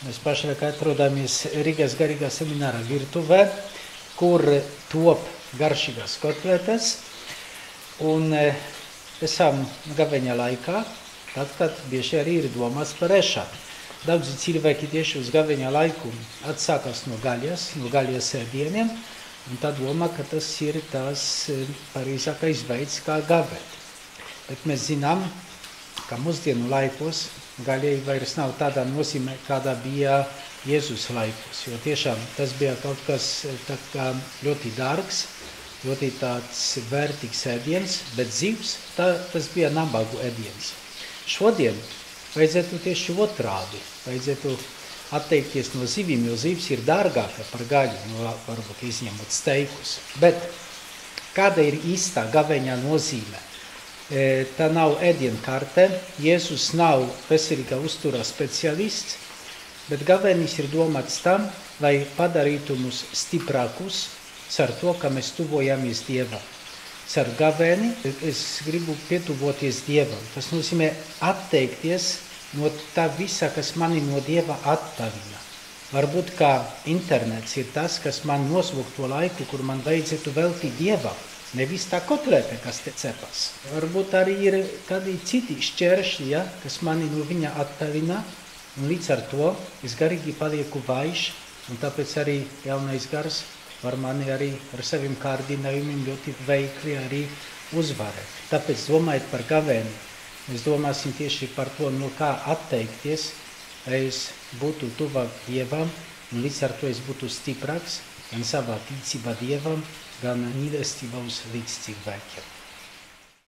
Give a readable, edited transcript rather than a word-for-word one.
Mēs pašlaik atrodamies Rīgas garīgā semināra virtuvē, kur top garšīgas kotletes. Un esam gaveņa laikā, tad, kad bieži arī ir domās par ēšanu. Daudzi cilvēki tieši uz gaveņa laiku atsākas no gaļas ēdieniem, un tad domā, ka tas ir tās pareizākais veids, kā gavēt. Bet mēs zinām, ka mūsdienu laikos gaļai vairs nav tādā nozīmē, kādā bija Jēzus laikos, jo tiešām tas bija kaut kas tā kā ļoti dārgs, ļoti tāds vērtīgs ēdiens, bet zivs, tas bija nabagu ēdiens. Šodien vajadzētu tieši otrādi, vajadzētu atteikties no zivīm, jo zivs ir dārgāka par gaļu, varbūt izņemot steikus. Bet kāda ir īstā gaveņa nozīme? Tā nav ēdienkarte, Jēzus nav veselīga uztura speciālists, bet gavenis ir domāts tam, lai padarītu mūs stiprākus ar to, ka mēs tuvojamies Dievam. Ar gaveni es gribu pietuvoties Dievam. Tas nozīmē atteikties no tā visa, kas mani no Dieva attālina. Varbūt kā internets ir tas, kas man nosvog to laiku, kur man vajadzētu veltīt Dievam. Nevis tā kotlete, kas te cepas. Varbūt arī ir kādi citi šķēršļi, kas mani no viņa attālina, un līdz ar to es garīgi palieku vājš, un tāpēc arī jaunais gars var mani arī ar saviem kārdinājumiem ļoti veikli arī uzvarēt. Tāpēc domājot par gaveni, mēs domāsim tieši par to, no kā atteikties, lai es būtu tuvāk Dievam, un līdz ar to es būtu stiprāks gan savā ticībā Dievam, gan mīlestībā uz līdz cilvēkiem.